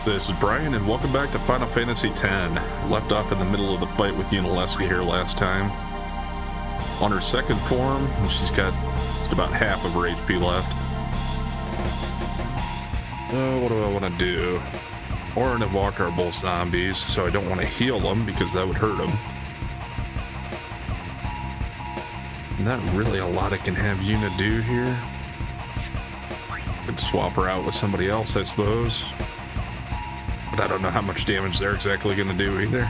This is Brian, and welcome back to Final Fantasy X. Left off in the middle of the fight with Yunalesca here last time. On her second form, she's got just about half of her HP left. What do I want to do? Orin and Walker are both zombies, so I don't want to heal them because that would hurt them. Not really a lot I can have Yuna do here. Could swap her out with somebody else, I suppose. But I don't know how much damage they're exactly going to do either.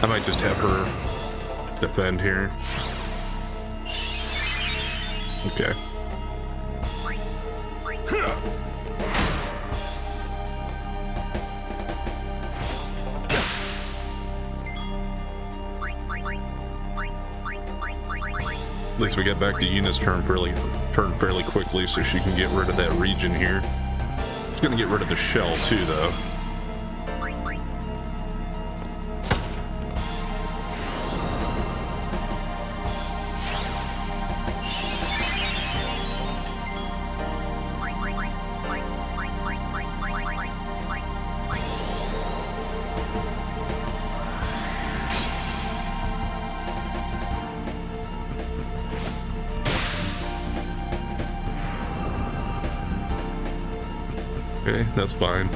I might just have her defend here. Okay. At least we get back to Yuna's turn fairly quickly so she can get rid of that region here. She's gonna get rid of the shell too, though. Okay, that's fine.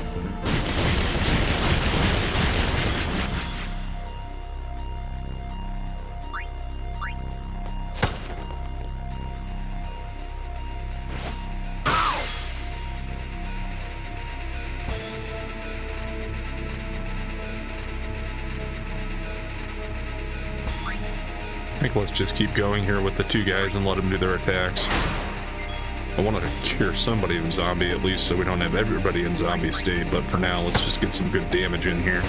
I think let's just keep going here with the two guys and let them do their attacks. I wanted to cure somebody in zombie at least so we don't have everybody in zombie state, but for now let's just get some good damage in here.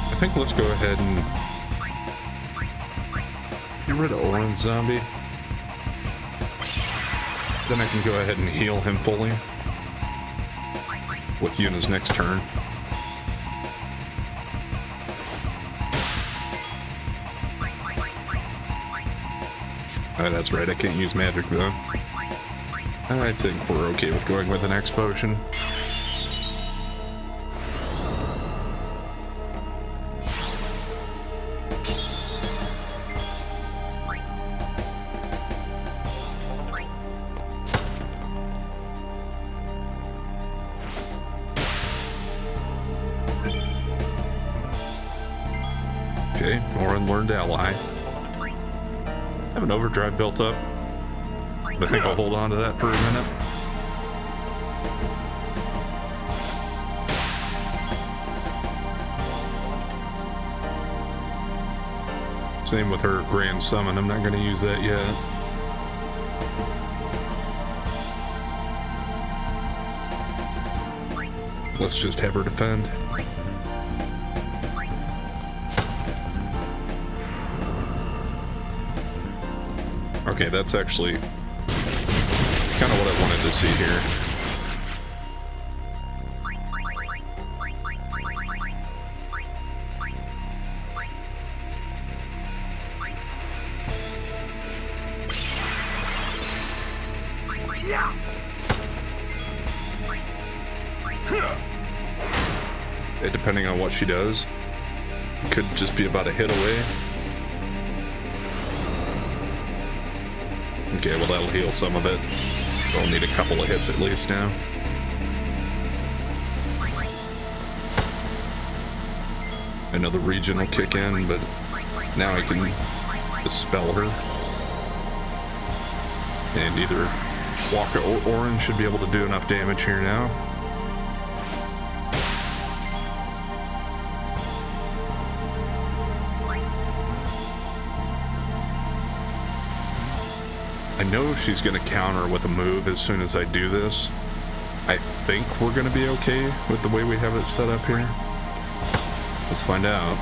I think let's go ahead and get rid of Orange Zombie. Then I can go ahead and heal him fully with Yuna's next turn. That's right, I can't use magic though. I think we're okay with going with an X potion. Okay, Orin learned ally. Have an overdrive built up. I think I'll hold on to that for a minute. Same with her grand summon. I'm not going to use that yet. Let's just have her defend. Okay, that's actually kind of what I wanted to see here. Depending on what she does, could just be about a hit away. Okay, well that'll heal some of it. We'll need a couple of hits at least now. I know the region will kick in, but now I can dispel her. And either Waka or Orange should be able to do enough damage here now. I know she's going to counter with a move as soon as I do this. I think we're going to be okay with the way we have it set up here. Let's find out.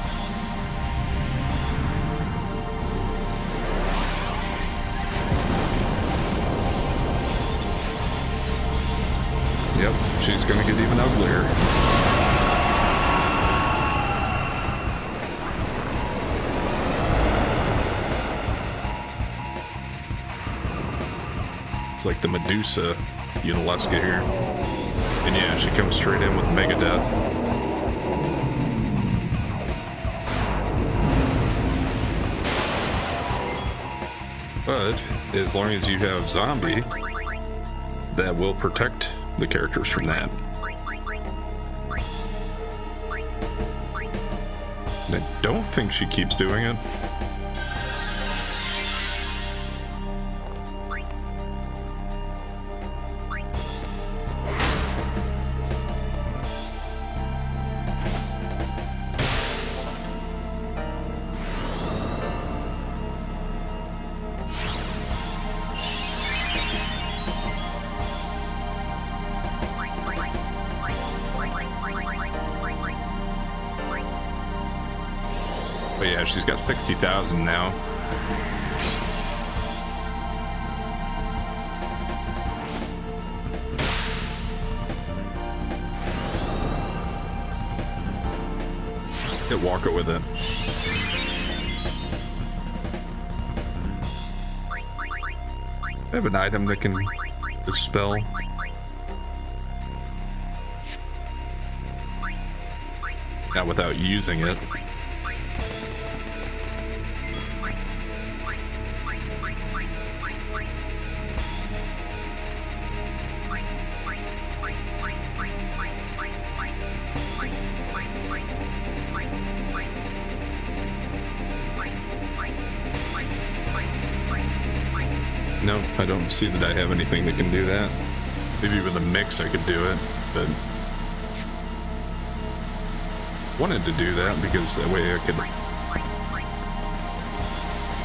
Yep, she's going to get even uglier. It's like the Medusa Yunalesca here. And yeah, she comes straight in with Mega Death. But as long as you have Zombie, that will protect the characters from that. And I don't think she keeps doing it. But yeah, she's got 60,000 now. Hit Waka with it. I have an item that can dispel. Not without using it. No, I don't see that I have anything that can do that. Maybe with a mix I could do it, but wanted to do that because that way I could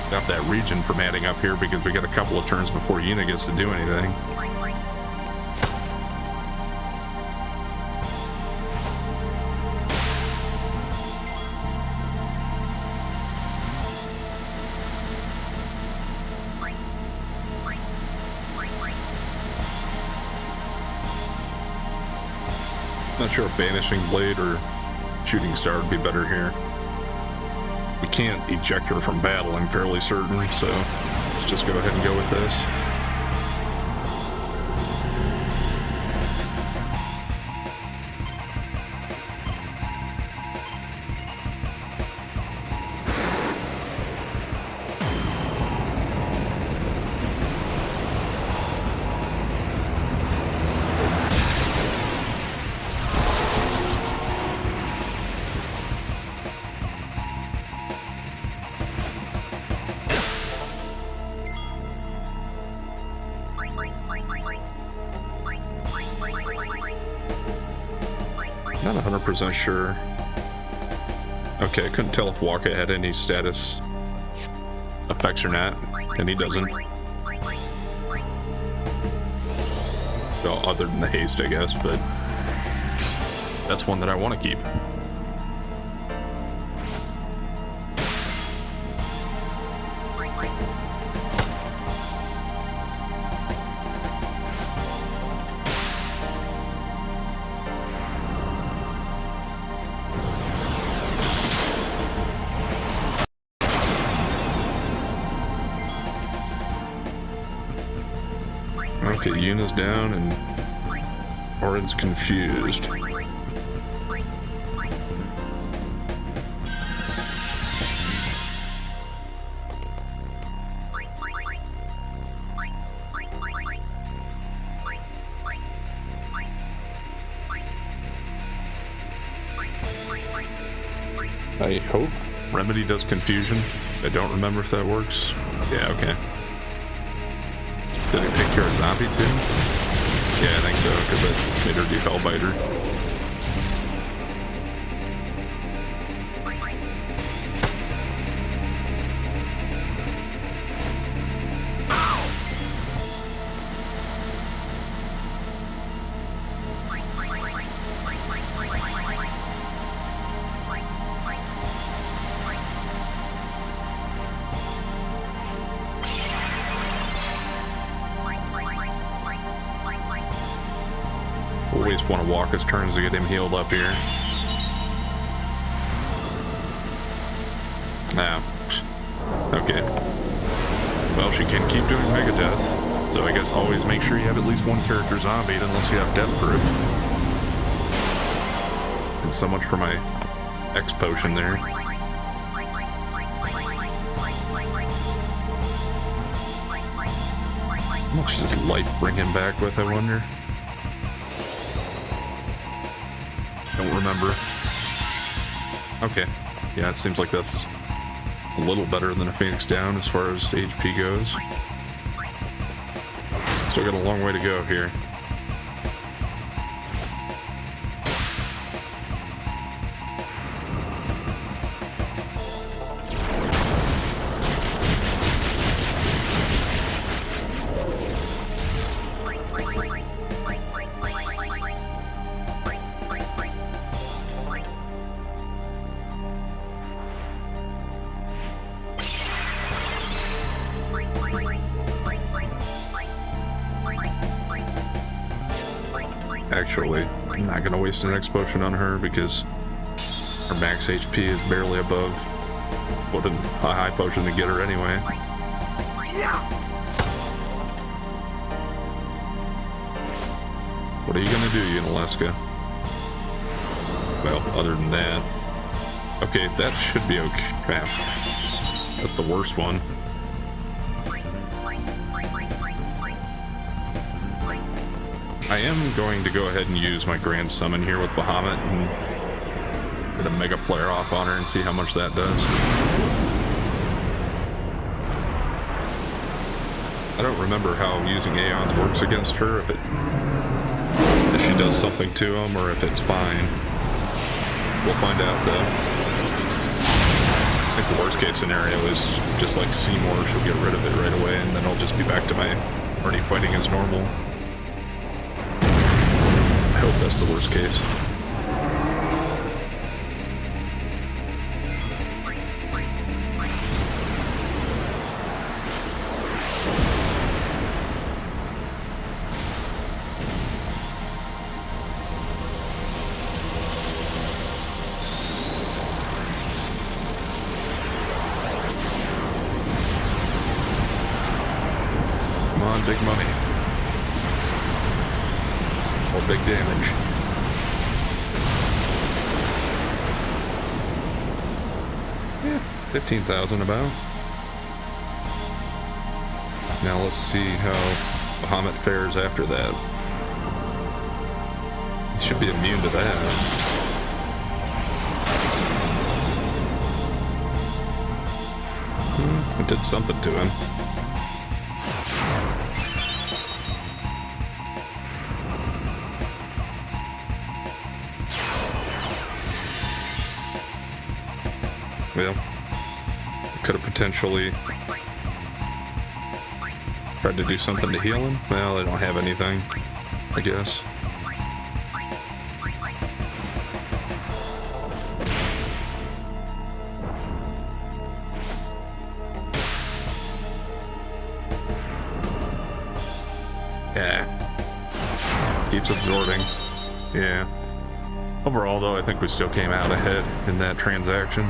stop that region from adding up here, because we got a couple of turns before Yuna gets to do anything. Not sure if Banishing Blade or Shooting Star would be better here. We can't eject her from battle, I'm fairly certain, so let's just go ahead and go with this. Not 100% sure. Okay, I couldn't tell if Waka had any status effects or not, and he doesn't. Well, other than the haste, I guess, but that's one that I want to keep. Okay, Yuna's down and Orin's confused. I hope Remedy does confusion. I don't remember if that works. Yeah, okay. Did it take care of zombie too? Yeah, I think so, because it made her do Hellbiter. Always want to walk his turns to get him healed up here. Nah. Okay. Well, she can keep doing Mega Death, so I guess always make sure you have at least one character zombied unless you have Death Proof. And so much for my X potion there. How much does light bring him back with, I wonder? Don't remember. Okay. Yeah, it seems like that's a little better than a Phoenix Down as far as HP goes. Still got a long way to go here. Actually, I'm not going to waste an X potion on her because her max HP is barely above what a high potion to get her anyway. What are you going to do, Yunalesca? Well, other than that... Okay, that should be okay. That's the worst one. I am going to go ahead and use my Grand Summon here with Bahamut and get a Mega Flare off on her and see how much that does. I don't remember how using Aeons works against her, if she does something to him or if it's fine. We'll find out though. I think the worst case scenario is just like Seymour, she'll get rid of it right away and then I'll just be back to my already fighting as normal. I hope that's the worst case. Come on, big money. Or big damage. Yeah, 15,000 about. Now let's see how Bahamut fares after that. He should be immune to that. It did something to him. Well, could have potentially tried to do something to heal him. Well, they don't have anything, I guess. Yeah. Keeps absorbing. Yeah. Overall, though, I think we still came out ahead in that transaction.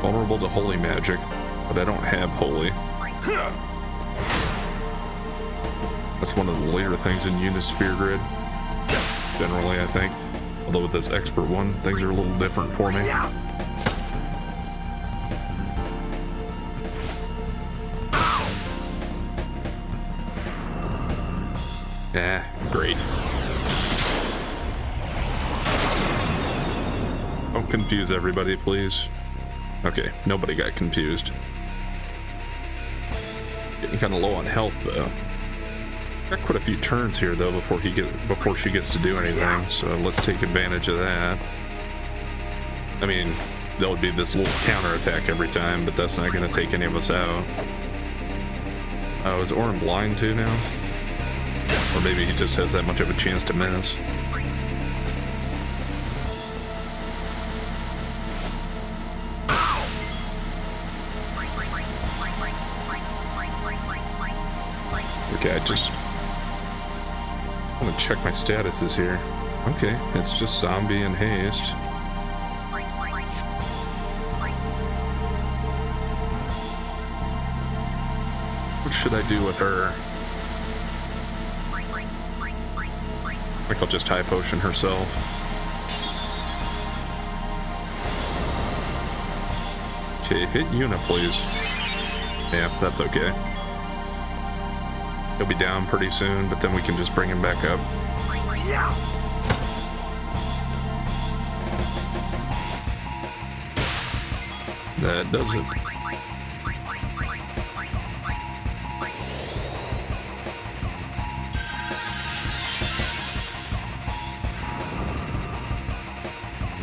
Vulnerable to holy magic, but I don't have holy. That's one of the later things in Unisphere Grid. Generally, I think. Although with this expert one, things are a little different for me. Great. Don't confuse everybody, please. Okay, nobody got confused. Getting kind of low on health, though. Got quite a few turns here, though, before she gets to do anything. So let's take advantage of that. I mean, there would be this little counterattack every time, but that's not going to take any of us out. Oh, is Orin blind too now? Or maybe he just has that much of a chance to miss. Okay, I want to check my statuses here. Okay, it's just zombie and haste. What should I do with her? I think I'll just high potion herself. Okay, hit Yuna, please. Yeah, that's okay. He'll be down pretty soon, but then we can just bring him back up. That does it.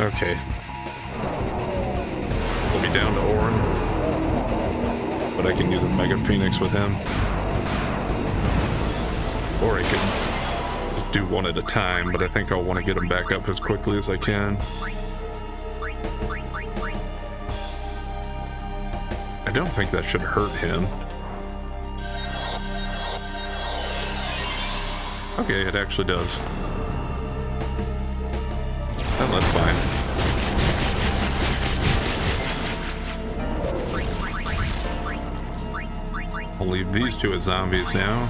Okay. We'll be down to Orin, but I can use a Mega Phoenix with him. Or I can just do one at a time, but I think I'll want to get him back up as quickly as I can. I don't think that should hurt him. Okay, it actually does. Oh, that's fine. I'll leave these two as zombies now.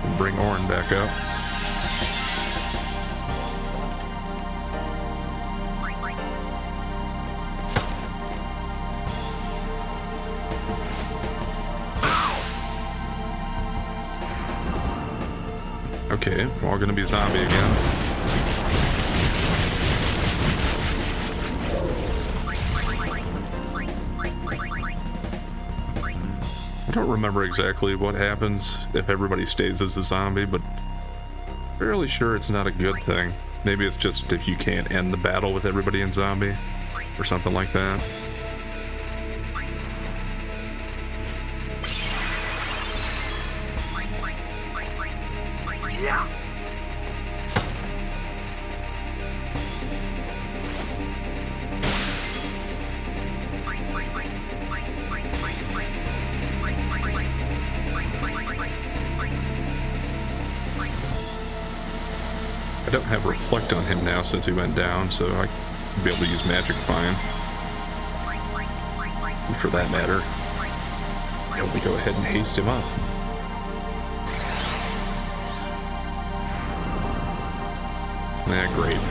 And bring Orin back up. Okay, we're all gonna be zombie again. I don't remember exactly what happens if everybody stays as a zombie, but fairly sure it's not a good thing. Maybe it's just if you can't end the battle with everybody in zombie or something like that. I don't have Reflect on him now since he went down, so I can be able to use Magic fine. And for that matter, I'll be go ahead and haste him up. Yeah, great.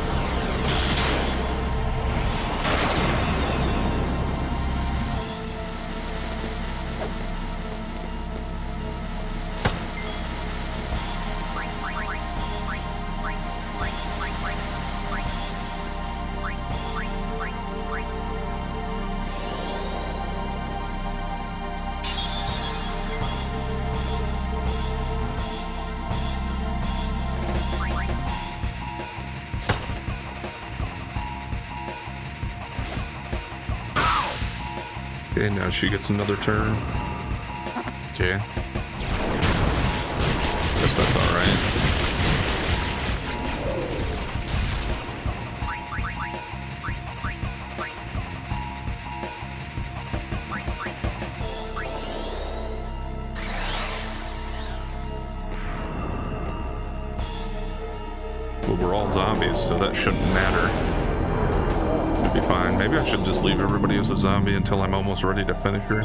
Okay, now she gets another turn. Okay. Guess that's alright. Well, we're all zombies, so that shouldn't matter. Be fine. Maybe I should just leave everybody as a zombie until I'm almost ready to finish her.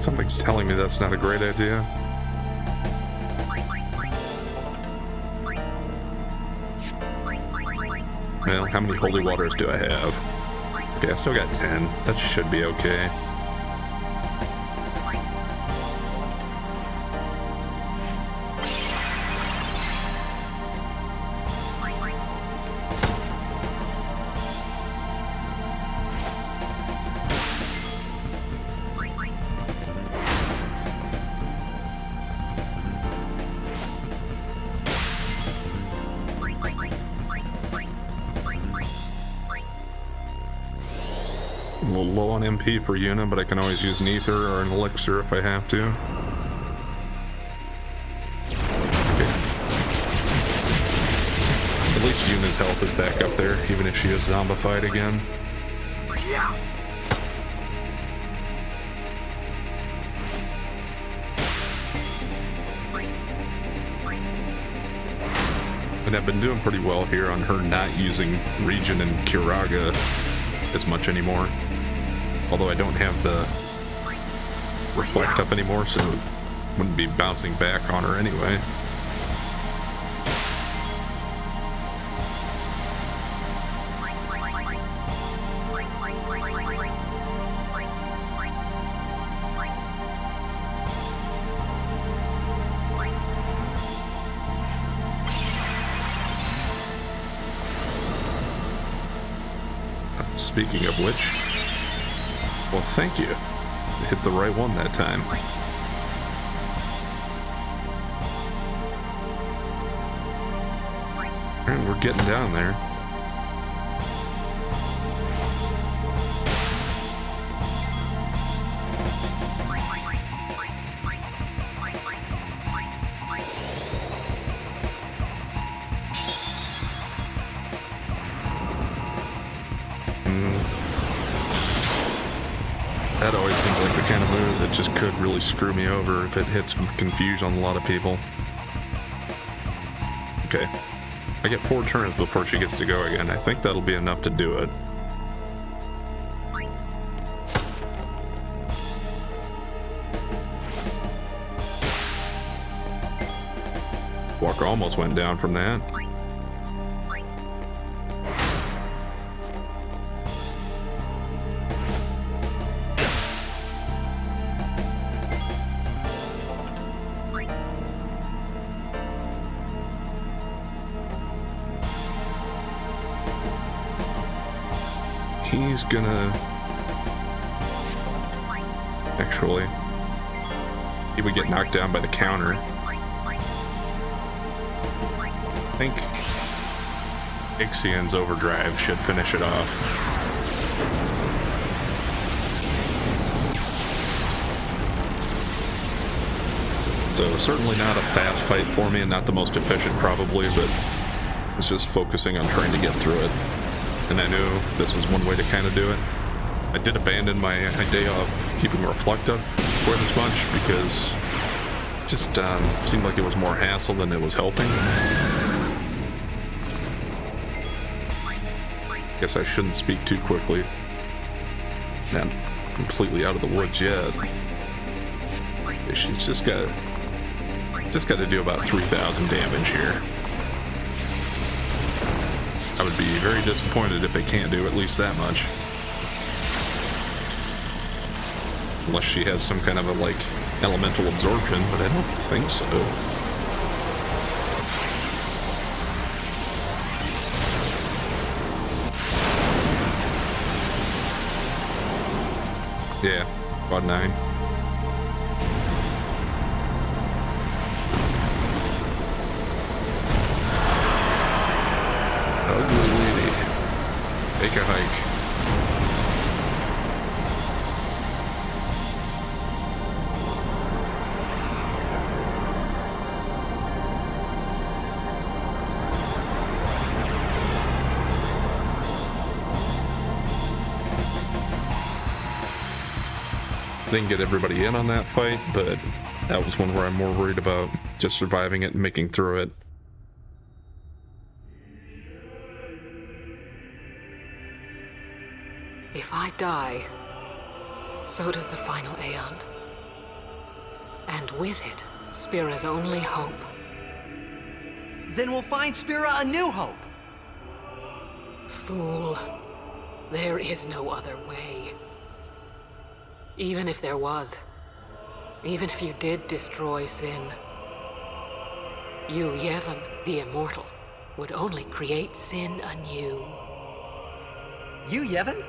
Something's telling me that's not a great idea. Well, how many holy waters do I have? Okay, I still got 10. That should be okay. A little low on MP per unit, but I can always use an ether or an elixir if I have to. Okay. At least Yuna's health is back up there, even if she is zombified again. And I've been doing pretty well here on her not using Regen and Curaga as much anymore. Although I don't have the Reflect up anymore, so it wouldn't be bouncing back on her anyway. Speaking of which, well, thank you. I hit the right one that time. Alright, we're getting down there. That always seems like the kind of move that just could really screw me over if it hits with confusion on a lot of people. Okay. I get 4 turns before she gets to go again. I think that'll be enough to do it. Walker almost went down from that. He's gonna... Actually, he would get knocked down by the counter. I think Ixian's Overdrive should finish it off. So certainly not a fast fight for me and not the most efficient probably, but it's just focusing on trying to get through it. And I knew this was one way to kind of do it. I did abandon my idea of keeping Reflect up quite as much because it just seemed like it was more hassle than it was helping. Guess I shouldn't speak too quickly. Not completely out of the woods yet. She's just got to do about 3,000 damage here. I would be very disappointed if they can't do at least that much. Unless she has some kind of a, like, elemental absorption, but I don't think so. Yeah, about 9. Ugly lady. Take a hike. Didn't get everybody in on that fight, but that was one where I'm more worried about just surviving it and making through it. If I die, so does the final Aeon. And with it, Spira's only hope. Then we'll find Spira a new hope. Fool. There is no other way. Even if there was, even if you did destroy Sin, you, Yevon, the Immortal, would only create Sin anew. You, Yevon?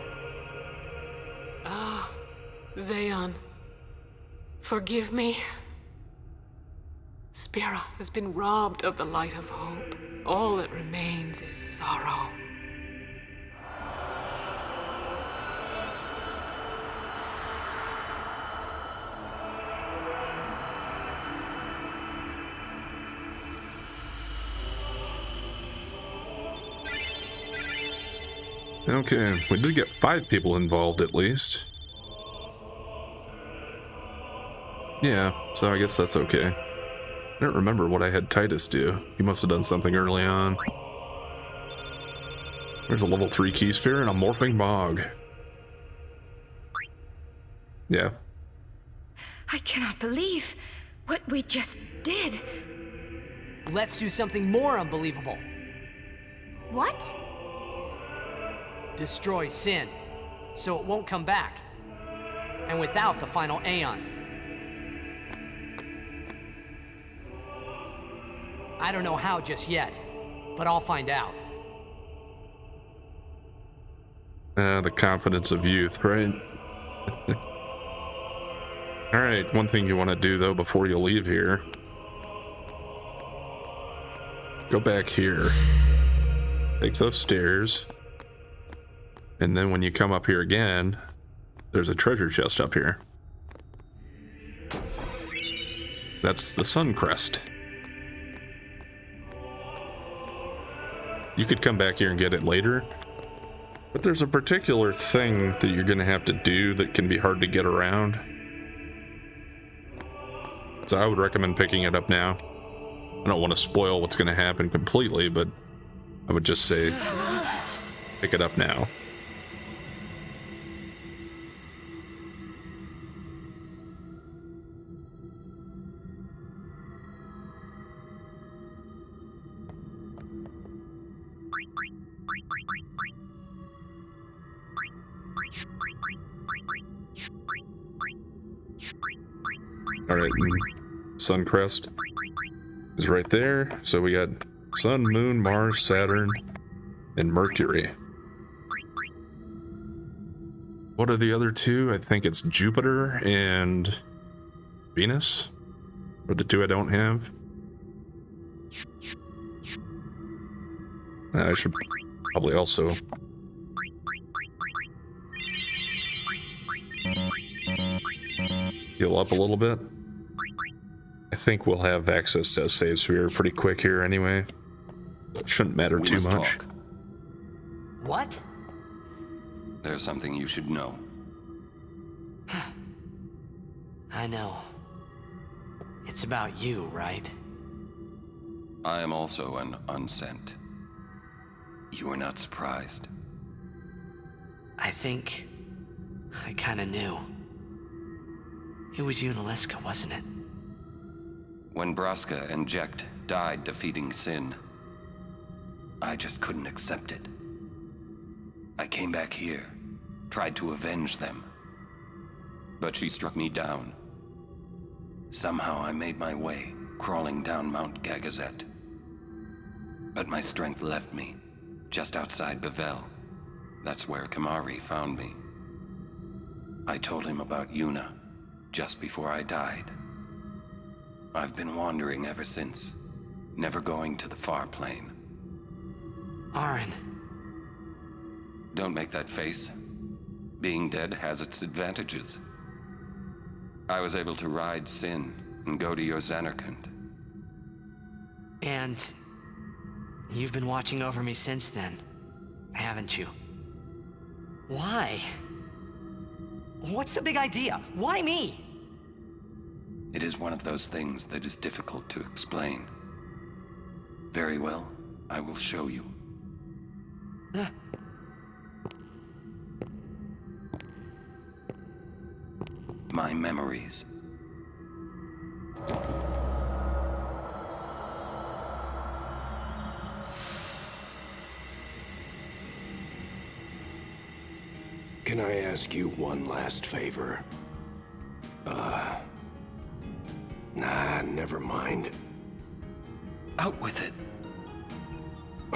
Ah, Zayon, forgive me. Spira has been robbed of the light of hope. All that remains is sorrow. Okay, we did get 5 people involved at least. Yeah, so I guess that's okay. I don't remember what I had Titus do. He must have done something early on. There's a level 3 key sphere and a morphing bog. Yeah. I cannot believe what we just did. Let's do something more unbelievable. What? Destroy Sin, so it won't come back. And without the final Aeon. I don't know how just yet, but I'll find out. The confidence of youth, right? Alright, one thing you want to do, though, before you leave here. Go back here. Take those stairs. And then when you come up here again, there's a treasure chest up here. That's the Sun Crest. You could come back here and get it later, but there's a particular thing that you're going to have to do that can be hard to get around. So I would recommend picking it up now. I don't want to spoil what's going to happen completely, but I would just say pick it up now. Alright, Suncrest is right there. So we got Sun, Moon, Mars, Saturn, and Mercury. What are the other two? I think it's Jupiter and Venus, or the two I don't have. I should probably also heal up a little bit. I think we'll have access to a save sphere pretty quick here anyway. It shouldn't matter too much. Talk. What? There's something you should know. I know. It's about you, right? I am also an unsent. You are not surprised. I think I kinda knew. It was Yunalesca, wasn't it? When Braska and Jekt died defeating Sin, I just couldn't accept it. I came back here, tried to avenge them. But she struck me down. Somehow I made my way, crawling down Mount Gagazet. But my strength left me, just outside Bevel. That's where Kamari found me. I told him about Yuna, just before I died. I've been wandering ever since, never going to the far plane. Aaron. Don't make that face. Being dead has its advantages. I was able to ride Sin and go to your Xanarkand. And you've been watching over me since then, haven't you? Why? What's the big idea? Why me? It is one of those things that is difficult to explain. Very well, I will show you. My memories. Can I ask you one last favor? Nah, never mind. Out with it.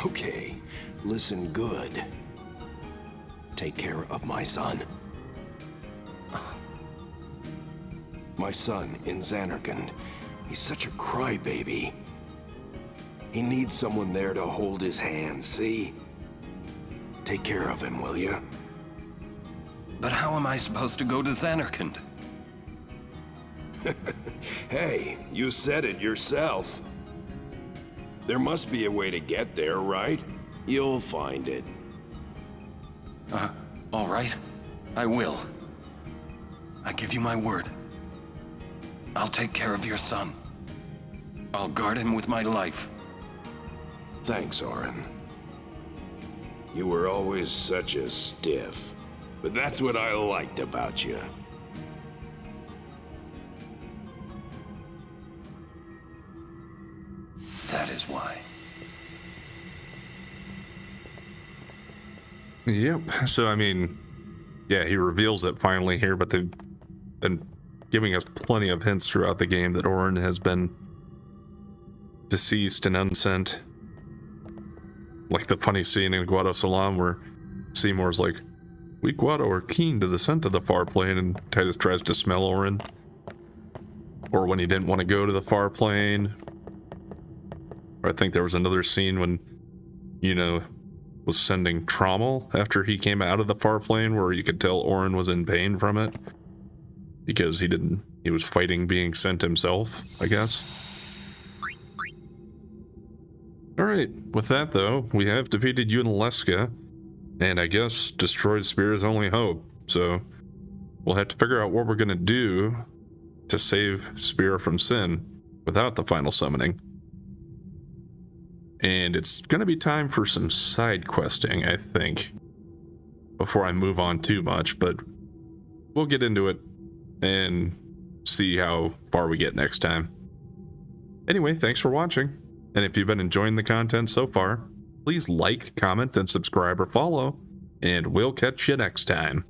Okay, listen good. Take care of my son. My son in Xanarkand. He's such a crybaby. He needs someone there to hold his hand, see? Take care of him, will you? But how am I supposed to go to Xanarkand? Hey, you said it yourself. There must be a way to get there, right? You'll find it. All right. I will. I give you my word. I'll take care of your son. I'll guard him with my life. Thanks, Orin. You were always such a stiff. But that's what I liked about you. That is why. Yep. So, I mean, yeah, he reveals it finally here, but they've been giving us plenty of hints throughout the game that Orin has been deceased and unsent. Like the funny scene in Guado Salam where Seymour's like, "We Guado are keen to the scent of the far plane," and Titus tries to smell Orin. Or when he didn't want to go to the far plane. Or I think there was another scene when, was sending Trommel after he came out of the far plane where you could tell Orin was in pain from it. Because he was fighting being sent himself, I guess. Alright, with that though, we have defeated Yunalesca, and I guess destroyed Spear's only hope, so we'll have to figure out what we're gonna do to save Spear from Sin without the final summoning. And it's gonna be time for some side questing, I think, before I move on too much, but we'll get into it and see how far we get next time. Anyway, thanks for watching, and if you've been enjoying the content so far, please like, comment, and subscribe or follow, and we'll catch you next time.